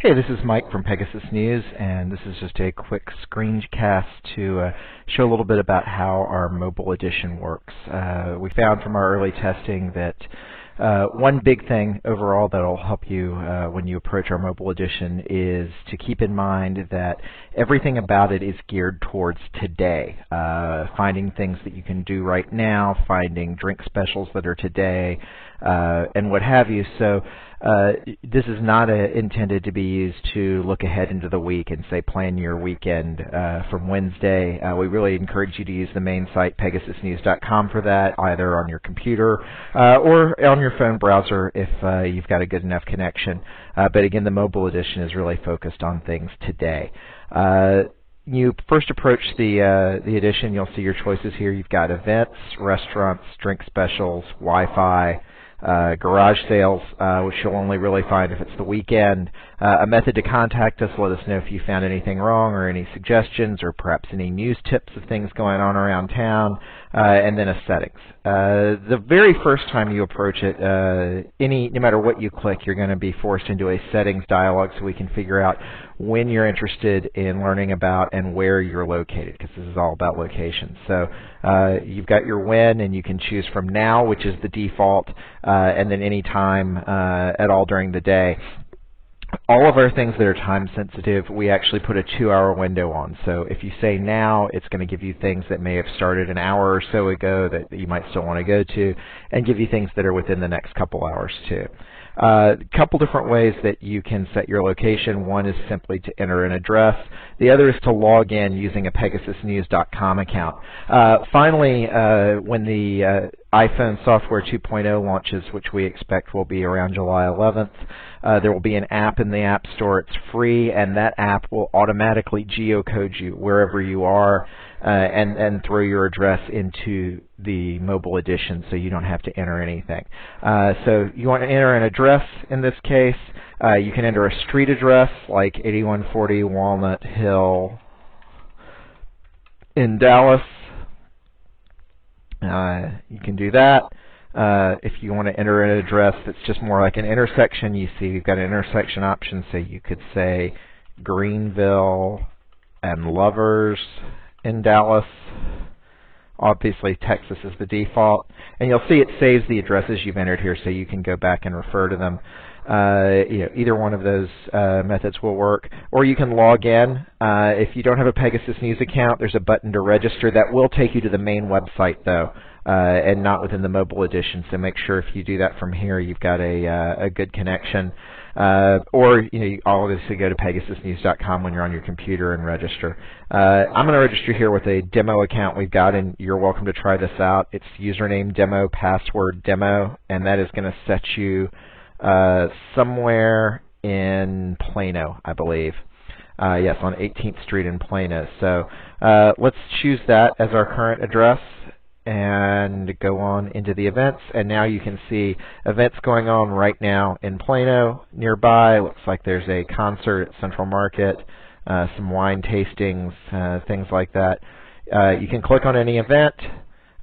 Hey, this is Mike from Pegasus News, and this is just a quick screencast to show a little bit about how our mobile edition works. We found from our early testing that one big thing overall that will help you when you approach our mobile edition is to keep in mind that everything about it is geared towards today. Finding things that you can do right now, finding drink specials that are today, and what have you. So this is not intended to be used to look ahead into the week and say plan your weekend from Wednesday. We really encourage you to use the main site pegasusnews.com for that, either on your computer or on your phone browser if you've got a good enough connection. But again, the mobile edition is really focused on things today. You first approach the edition, you'll see your choices here. You've got events, restaurants, drink specials, Wi-Fi, garage sales, which you'll only really find if it's the weekend, a method to contact us, let us know if you found anything wrong or any suggestions or perhaps any news tips of things going on around town, and then a settings. The very first time you approach it, no matter what you click, you're going to be forced into a settings dialog so we can figure out when you're interested in learning about and where you're located, because this is all about location. So you've got your when, and you can choose from now, which is the default, and then any time at all during the day. All of our things that are time sensitive, we actually put a 2-hour window on. So if you say now, it's going to give you things that may have started an hour or so ago that you might still want to go to, and give you things that are within the next couple hours too. A couple different ways that you can set your location. One is simply to enter an address. The other is to log in using a pegasusnews.com account. Finally, when the iPhone software 2.0 launches, which we expect will be around July 11th, there will be an app in the App Store. It's free, and that app will automatically geocode you wherever you are and throw your address into the mobile edition so you don't have to enter anything. So you want to enter an address in this case. You can enter a street address like 8140 Walnut Hill in Dallas. You can do that. If you want to enter an address that's just more like an intersection, you see we've got an intersection option, so you could say Greenville and Lovers in Dallas. Obviously Texas is the default, and you'll see it saves the addresses you've entered here so you can go back and refer to them. Either one of those methods will work, or you can log in. If you don't have a Pegasus News account, there's a button to register that will take you to the main website though, and not within the mobile edition, so make sure if you do that from here you've got a good connection. Or you obviously go to pegasusnews.com when you're on your computer and register. I'm going to register here with a demo account we've got, and you're welcome to try this out. It's username demo, password demo, and that is going to set you somewhere in Plano, I believe. Yes, on 18th Street in Plano. So let's choose that as our current address and go on into the events, and now you can see events going on right now in Plano nearby. Looks like there's a concert at Central Market, some wine tastings, things like that. You can click on any event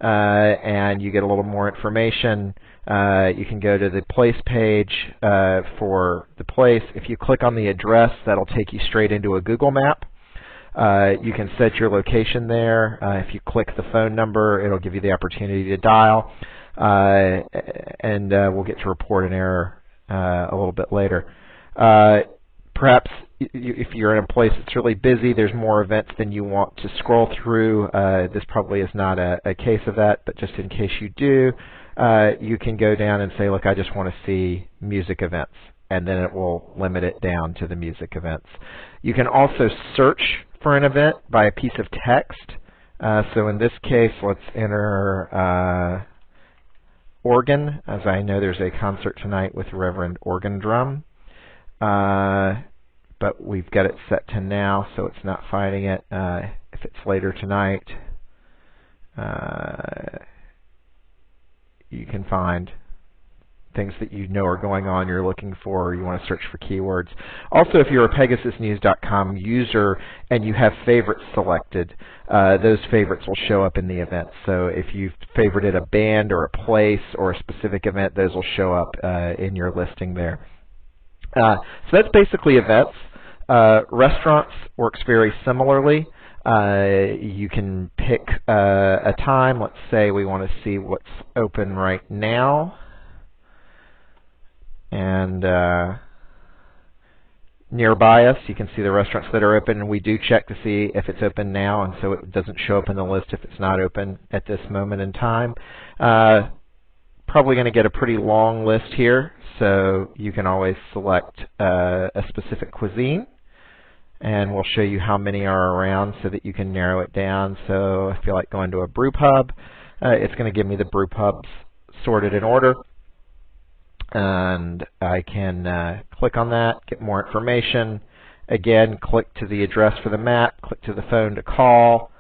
and you get a little more information. You can go to the place page for the place. If you click on the address, that'll take you straight into a Google map. You can set your location there. If you click the phone number, it'll give you the opportunity to dial, and we'll get to report an error a little bit later. Perhaps if you're in a place that's really busy, there's more events than you want to scroll through. This probably is not a case of that, but just in case you do, you can go down and say, look, I just want to see music events, and then it will limit it down to the music events. You can also search for an event by a piece of text. So in this case, let's enter organ, as I know there's a concert tonight with Reverend Organ Drum. But we've got it set to now, so it's not finding it. If it's later tonight, you can find things that you know are going on, you're looking for, or you want to search for keywords. Also, if you're a pegasusnews.com user and you have favorites selected, those favorites will show up in the event. So if you've favorited a band or a place or a specific event, those will show up in your listing there. So that's basically events. Restaurants works very similarly. You can pick a time. Let's say we want to see what's open right now. And nearby us, you can see the restaurants that are open. And we do check to see if it's open now, and so it doesn't show up in the list if it's not open at this moment in time. Probably going to get a pretty long list here, so you can always select a specific cuisine, and we'll show you how many are around so that you can narrow it down. So I feel like going to a brew pub. It's going to give me the brew pubs sorted in order, and I can click on that, get more information. Again, click to the address for the map, click to the phone to call.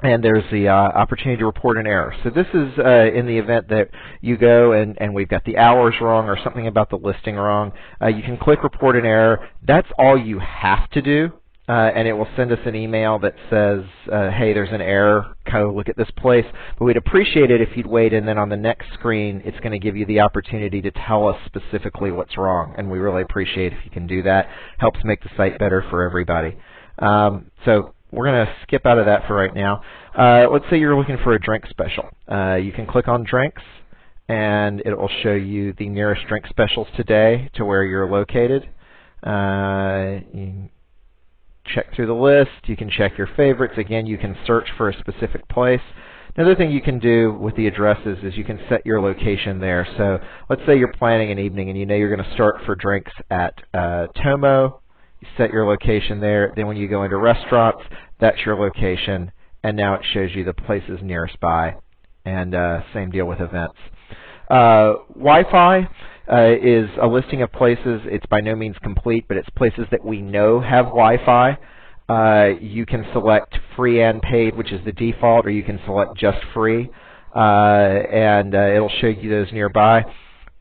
And there's the opportunity to report an error. So this is in the event that you go and we've got the hours wrong or something about the listing wrong. You can click report an error. That's all you have to do. And it will send us an email that says, hey, there's an error, go look at this place. But we'd appreciate it if you'd wait, and then on the next screen, it's going to give you the opportunity to tell us specifically what's wrong. And we really appreciate if you can do that. Helps make the site better for everybody. So we're going to skip out of that for right now. Let's say you're looking for a drink special. You can click on drinks, and it will show you the nearest drink specials today to where you're located. You check through the list. You can check your favorites. Again, you can search for a specific place. Another thing you can do with the addresses is you can set your location there. So let's say you're planning an evening and you know you're going to start for drinks at Tomo. You set your location there. Then when you go into restaurants, that's your location. And now it shows you the places nearest by. And same deal with events. Wi-Fi is a listing of places. It's by no means complete, but it's places that we know have Wi-Fi. You can select free and paid, which is the default, or you can select just free, and it'll show you those nearby.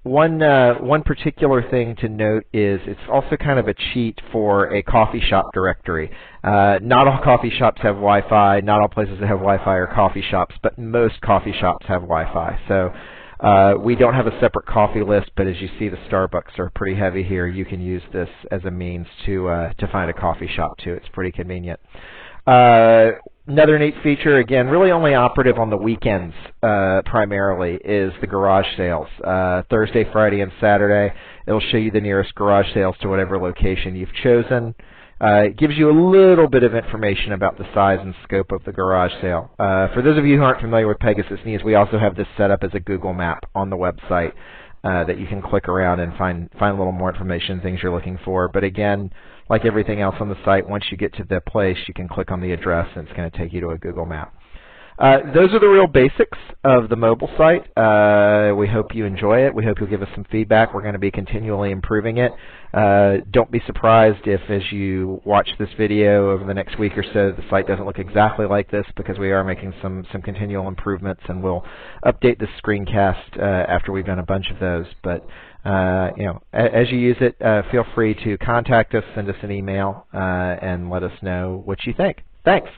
One particular thing to note is it's also kind of a cheat for a coffee shop directory. Not all coffee shops have Wi-Fi. Not all places that have Wi-Fi are coffee shops, but most coffee shops have Wi-Fi. So we don't have a separate coffee list, but as you see, the Starbucks are pretty heavy here. You can use this as a means to find a coffee shop too. It's pretty convenient. Another neat feature, again, really only operative on the weekends primarily, is the garage sales. Thursday, Friday, and Saturday, it'll show you the nearest garage sales to whatever location you've chosen. It gives you a little bit of information about the size and scope of the garage sale. For those of you who aren't familiar with Pegasus News, we also have this set up as a Google map on the website that you can click around and find a little more information, things you're looking for. But again, like everything else on the site, once you get to the place, you can click on the address and it's going to take you to a Google map. Those are the real basics of the mobile site. We hope you enjoy it. We hope you'll give us some feedback. We're going to be continually improving it. Don't be surprised if, as you watch this video over the next week or so, the site doesn't look exactly like this, because we are making some continual improvements, and we'll update the screencast after we've done a bunch of those. But you know, as you use it, feel free to contact us, send us an email, and let us know what you think. Thanks.